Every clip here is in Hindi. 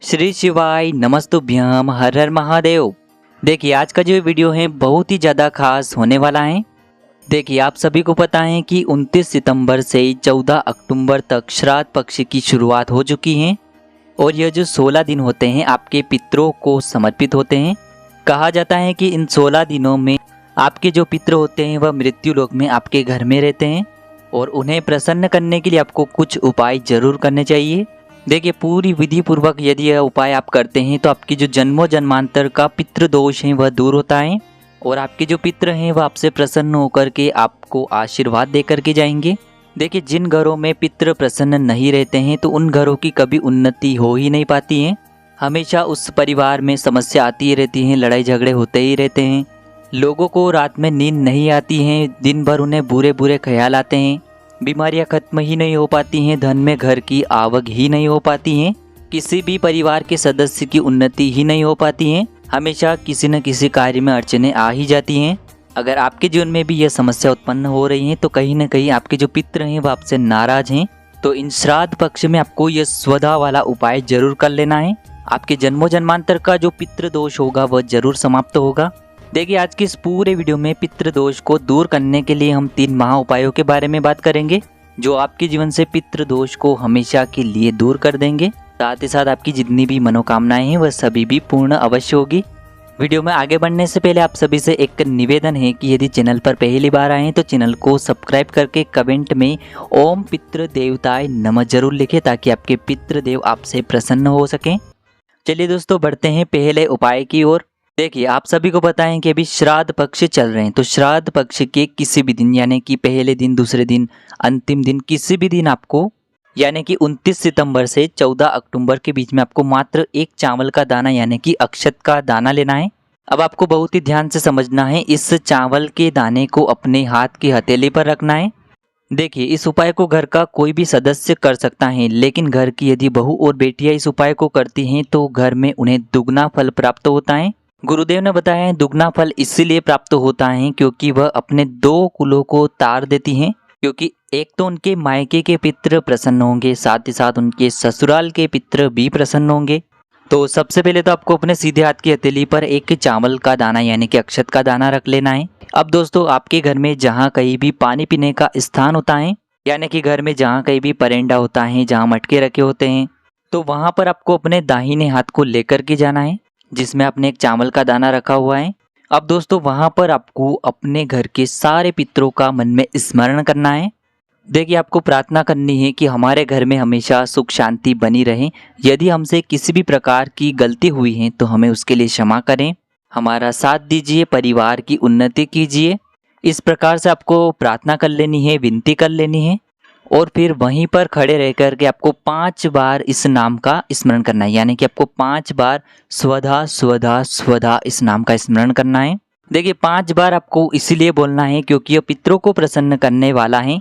श्री शिवाय नमस्तुभ्यम हर हर महादेव। देखिए आज का जो वीडियो है बहुत ही ज़्यादा खास होने वाला है। देखिए आप सभी को पता है कि 29 सितंबर से 14 अक्टूबर तक श्राद्ध पक्ष की शुरुआत हो चुकी है और यह जो 16 दिन होते हैं आपके पितरों को समर्पित होते हैं। कहा जाता है कि इन 16 दिनों में आपके जो पितर होते हैं वह मृत्यु लोक में आपके घर में रहते हैं और उन्हें प्रसन्न करने के लिए आपको कुछ उपाय जरूर करने चाहिए। देखिए पूरी विधि पूर्वक यदि यह उपाय आप करते हैं तो आपकी जो जन्मों जन्मांतर का पितृ दोष है वह दूर होता है और आपके जो पितर हैं वह आपसे प्रसन्न होकर के आपको आशीर्वाद दे करके जाएंगे। देखिए जिन घरों में पितर प्रसन्न नहीं रहते हैं तो उन घरों की कभी उन्नति हो ही नहीं पाती है। हमेशा उस परिवार में समस्या आती ही रहती है, लड़ाई झगड़े होते ही रहते हैं, लोगों को रात में नींद नहीं आती है, दिन भर उन्हें बुरे बुरे ख्याल आते हैं, बीमारियां खत्म ही नहीं हो पाती हैं, धन में घर की आवक ही नहीं हो पाती हैं, किसी भी परिवार के सदस्य की उन्नति ही नहीं हो पाती है, हमेशा किसी न किसी कार्य में अड़चने आ ही जाती हैं। अगर आपके जीवन में भी यह समस्या उत्पन्न हो रही है तो कहीं न कहीं आपके जो पितर हैं वह आपसे नाराज हैं। तो इन श्राद्ध पक्ष में आपको यह स्वधा वाला उपाय जरूर कर लेना है। आपके जन्मों जन्मांतर का जो पितृ दोष होगा वह जरूर समाप्त होगा। देखिए आज की इस पूरे वीडियो में पितृ दोष को दूर करने के लिए हम 3 महा उपायों के बारे में बात करेंगे जो आपके जीवन से पितृ दोष को हमेशा के लिए दूर कर देंगे। साथ ही साथ आपकी जितनी भी मनोकामनाएं हैं वह सभी भी पूर्ण अवश्य होगी। वीडियो में आगे बढ़ने से पहले आप सभी से एक निवेदन है कि यदि चैनल पर पहली बार आए तो चैनल को सब्सक्राइब करके कमेंट में ओम पितृ देवताय नमः जरूर लिखें ताकि आपके पितृ देव आपसे प्रसन्न हो सकें। चलिए दोस्तों बढ़ते हैं पहले उपाय की ओर। देखिए आप सभी को पता है कि अभी श्राद्ध पक्ष चल रहे हैं तो श्राद्ध पक्ष के किसी भी दिन यानी कि पहले दिन, दूसरे दिन, अंतिम दिन किसी भी दिन आपको यानी कि 29 सितंबर से 14 अक्टूबर के बीच में आपको मात्र एक चावल का दाना यानी कि अक्षत का दाना लेना है। अब आपको बहुत ही ध्यान से समझना है, इस चावल के दाने को अपने हाथ की हथेली पर रखना है। देखिए इस उपाय को घर का कोई भी सदस्य कर सकता है लेकिन घर की यदि बहू और बेटियां इस उपाय को करती हैं तो घर में उन्हें दुगना फल प्राप्त होता है। गुरुदेव ने बताया है दुगना फल इसलिए प्राप्त होता है क्योंकि वह अपने 2 कुलों को तार देती हैं। क्योंकि एक तो उनके मायके के पितर प्रसन्न होंगे, साथ ही साथ उनके ससुराल के पितर भी प्रसन्न होंगे। तो सबसे पहले तो आपको अपने सीधे हाथ की हथेली पर एक चावल का दाना यानी कि अक्षत का दाना रख लेना है। अब दोस्तों आपके घर में जहाँ कहीं भी पानी पीने का स्थान होता है यानी कि घर में जहाँ कहीं भी परेंडा होता है, जहाँ मटके रखे होते हैं, तो वहाँ पर आपको अपने दाहिने हाथ को लेकर के जाना है जिसमें आपने एक चावल का दाना रखा हुआ है। अब दोस्तों वहां पर आपको अपने घर के सारे पितरों का मन में स्मरण करना है। देखिए आपको प्रार्थना करनी है कि हमारे घर में हमेशा सुख शांति बनी रहे। यदि हमसे किसी भी प्रकार की गलती हुई है तो हमें उसके लिए क्षमा करें, हमारा साथ दीजिए, परिवार की उन्नति कीजिए। इस प्रकार से आपको प्रार्थना कर लेनी है, विनती कर लेनी है और फिर वहीं पर खड़े रह कर के आपको 5 बार इस नाम का स्मरण करना है यानी कि आपको 5 बार स्वधा स्वधा स्वधा इस नाम का स्मरण करना है। देखिए 5 बार आपको इसीलिए बोलना है क्योंकि यह पितरों को प्रसन्न करने वाला है।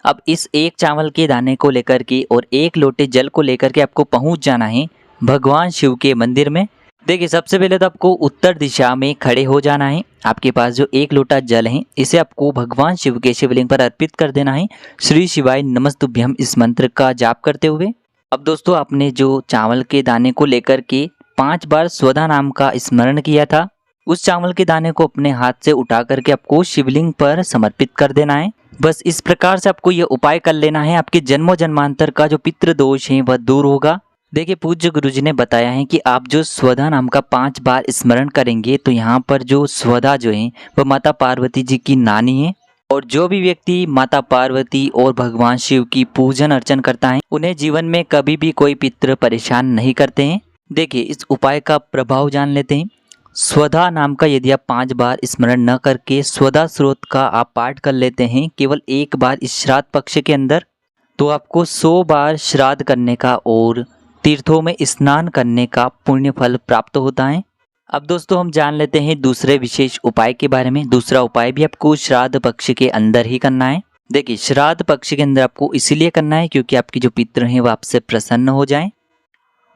अब इस एक चावल के दाने को लेकर के और 1 लोटे जल को लेकर के आपको पहुंच जाना है भगवान शिव के मंदिर में। देखिए सबसे पहले तो आपको उत्तर दिशा में खड़े हो जाना है। आपके पास जो 1 लोटा जल है इसे आपको भगवान शिव के शिवलिंग पर अर्पित कर देना है श्री शिवाय नमस्तुभ्यम इस मंत्र का जाप करते हुए। अब दोस्तों आपने जो चावल के दाने को लेकर के 5 बार स्वधा नाम का स्मरण किया था उस चावल के दाने को अपने हाथ से उठा करके आपको शिवलिंग पर समर्पित कर देना है। बस इस प्रकार से आपको यह उपाय कर लेना है। आपके जन्मों जन्मांतर का जो पितृ दोष है वह दूर होगा। देखिए पूज्य गुरुजी ने बताया है कि आप जो स्वधा नाम का 5 बार स्मरण करेंगे तो यहाँ पर जो स्वधा जो है वह माता पार्वती जी की नानी है और जो भी व्यक्ति माता पार्वती और भगवान शिव की पूजन अर्चन करता है उन्हें जीवन में कभी भी कोई पितृ परेशान नहीं करते हैं। देखिए इस उपाय का प्रभाव जान लेते हैं। स्वधा नाम का यदि आप 5 बार स्मरण न करके स्वधा स्रोत का आप पाठ कर लेते हैं केवल 1 बार इस श्राद्ध पक्ष के अंदर तो आपको 100 बार श्राद्ध करने का और तीर्थों में स्नान करने का पुण्य फल प्राप्त होता है। अब दोस्तों हम जान लेते हैं दूसरे विशेष उपाय के बारे में। दूसरा उपाय भी आपको श्राद्ध पक्ष के अंदर ही करना है। देखिए श्राद्ध पक्ष के अंदर आपको इसीलिए करना है क्योंकि आपके जो पितर हैं वह आपसे प्रसन्न हो जाएं।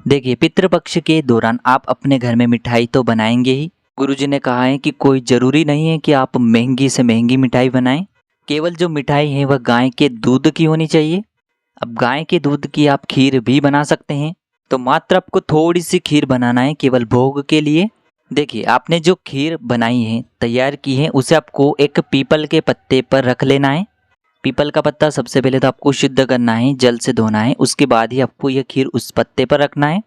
देखिए पितृ पक्ष के दौरान आप अपने घर में मिठाई तो बनाएंगे ही। गुरुजी ने कहा है कि कोई जरूरी नहीं है कि आप महंगी से महंगी मिठाई बनाएं, केवल जो मिठाई है वह गाय के दूध की होनी चाहिए। अब गाय के दूध की आप खीर भी बना सकते हैं। तो मात्र आपको थोड़ी सी खीर बनाना है केवल भोग के लिए। देखिए आपने जो खीर बनाई है, तैयार की है, उसे आपको एक पीपल के पत्ते पर रख लेना है। पीपल का पत्ता सबसे पहले तो आपको शुद्ध करना है, जल से धोना है, उसके बाद ही आपको यह खीर उस पत्ते पर रखना है।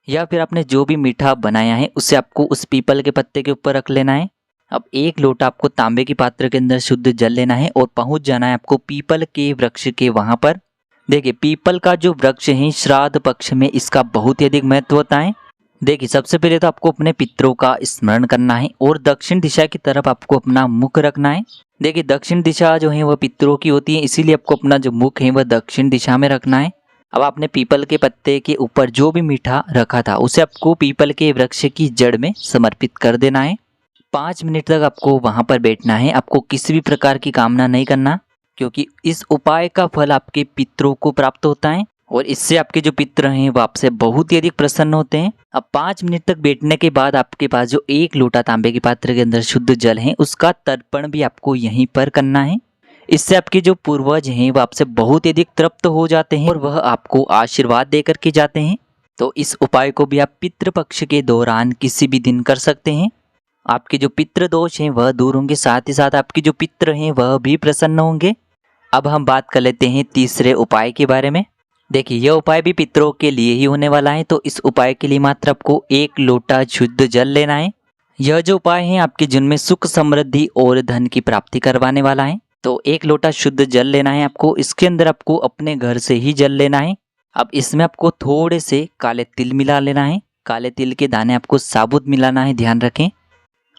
या फिर आपने जो भी मीठा बनाया है उसे आपको उस पीपल के पत्ते के ऊपर रख लेना है। अब 1 लोटा आपको तांबे की पात्र के अंदर शुद्ध जल लेना है और पहुंच जाना है आपको पीपल के वृक्ष के वहां पर। देखिए पीपल का जो वृक्ष है, श्राद्ध पक्ष में इसका बहुत ही अधिक महत्व होता है। देखिए सबसे पहले तो आपको अपने पितरों का स्मरण करना है और दक्षिण दिशा की तरफ आपको अपना मुख रखना है। देखिए दक्षिण दिशा जो है वह पितरों की होती है, इसीलिए आपको अपना जो मुख है वह दक्षिण दिशा में रखना है। अब आपने पीपल के पत्ते के ऊपर जो भी मीठा रखा था उसे आपको पीपल के वृक्ष की जड़ में समर्पित कर देना है। 5 मिनट तक आपको वहां पर बैठना है। आपको किसी भी प्रकार की कामना नहीं करना, क्योंकि इस उपाय का फल आपके पितरों को प्राप्त होता है और इससे आपके जो पितर हैं वो आपसे बहुत ही अधिक प्रसन्न होते हैं। अब 5 मिनट तक बैठने के बाद आपके पास जो 1 लोटा तांबे के पात्र के अंदर शुद्ध जल है उसका तर्पण भी आपको यहीं पर करना है। इससे आपके जो पूर्वज हैं वो आपसे बहुत ही अधिक तृप्त हो जाते हैं और वह आपको आशीर्वाद देकर के जाते हैं। तो इस उपाय को भी आप पितृपक्ष के दौरान किसी भी दिन कर सकते हैं। आपके जो पितृ दोष हैं वह दूर होंगे, साथ ही साथ आपके जो पितृ हैं वह भी प्रसन्न होंगे। अब हम बात कर लेते हैं तीसरे उपाय के बारे में। देखिए यह उपाय भी पितरों के लिए ही होने वाला है, तो इस उपाय के लिए मात्र आपको 1 लोटा शुद्ध जल लेना है। यह जो उपाय है आपके जीवन में सुख समृद्धि और धन की प्राप्ति करवाने वाला है। तो 1 लोटा शुद्ध जल लेना है आपको। इसके अंदर आपको अपने घर से ही जल लेना है। अब इसमें आपको थोड़े से काले तिल मिला लेना है। काले तिल के दाने आपको साबुत मिलाना है, ध्यान रखें।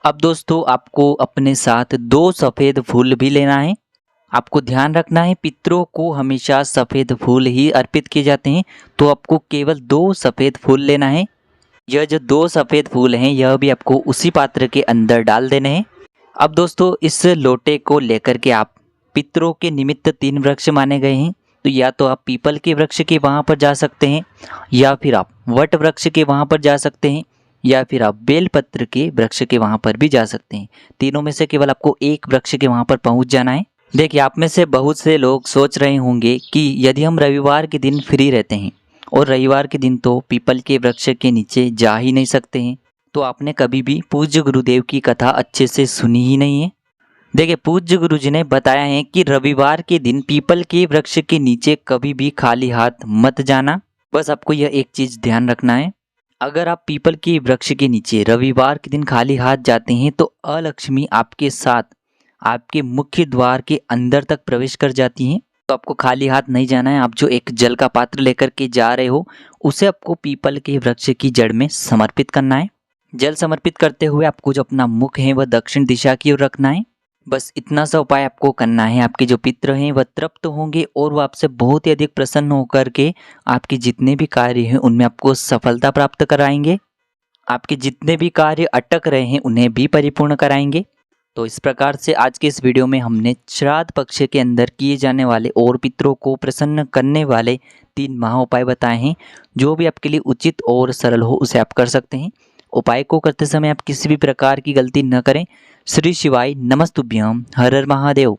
अब दोस्तों आपको अपने साथ 2 सफ़ेद फूल भी लेना है। आपको ध्यान रखना है पितरों को हमेशा सफ़ेद फूल ही अर्पित किए जाते हैं, तो आपको केवल 2 सफ़ेद फूल लेना है। यह जो 2 सफ़ेद फूल हैं यह भी आपको उसी पात्र के अंदर डाल देने हैं। अब दोस्तों इस लोटे को लेकर के आप पितरों के निमित्त 3 वृक्ष माने गए हैं, तो या तो आप पीपल के वृक्ष के वहाँ पर जा सकते हैं, या फिर आप वट वृक्ष के वहाँ पर जा सकते हैं, या फिर आप बेलपत्र के वृक्ष के वहाँ पर भी जा सकते हैं। तीनों में से केवल आपको 1 वृक्ष के वहाँ पर पहुँच जाना है। देखिए आप में से बहुत से लोग सोच रहे होंगे कि यदि हम रविवार के दिन फ्री रहते हैं और रविवार के दिन तो पीपल के वृक्ष के नीचे जा ही नहीं सकते हैं, तो आपने कभी भी पूज्य गुरुदेव की कथा अच्छे से सुनी ही नहीं है। देखिए पूज्य गुरु जी ने बताया है कि रविवार के दिन पीपल के वृक्ष के नीचे कभी भी खाली हाथ मत जाना। बस आपको यह एक चीज़ ध्यान रखना है, अगर आप पीपल के वृक्ष के नीचे रविवार के दिन खाली हाथ जाते हैं तो अलक्ष्मी आपके साथ आपके मुख्य द्वार के अंदर तक प्रवेश कर जाती हैं। तो आपको खाली हाथ नहीं जाना है। आप जो एक जल का पात्र लेकर के जा रहे हो उसे आपको पीपल के वृक्ष की जड़ में समर्पित करना है। जल समर्पित करते हुए आपको जो अपना मुख है वह दक्षिण दिशा की ओर रखना है। बस इतना सा उपाय आपको करना है। आपके जो पितृ हैं वह तृप्त होंगे और वह आपसे बहुत ही अधिक प्रसन्न होकर के आपके जितने भी कार्य हैं उनमें आपको सफलता प्राप्त कराएंगे। आपके जितने भी कार्य अटक रहे हैं उन्हें भी परिपूर्ण कराएंगे। तो इस प्रकार से आज के इस वीडियो में हमने श्राद्ध पक्ष के अंदर किए जाने वाले और पितरों को प्रसन्न करने वाले 3 महा उपाय बताए हैं। जो भी आपके लिए उचित और सरल हो उसे आप कर सकते हैं। उपाय को करते समय आप किसी भी प्रकार की गलती न करें। श्री शिवाय नमस्तुभ्यम। हर हर महादेव।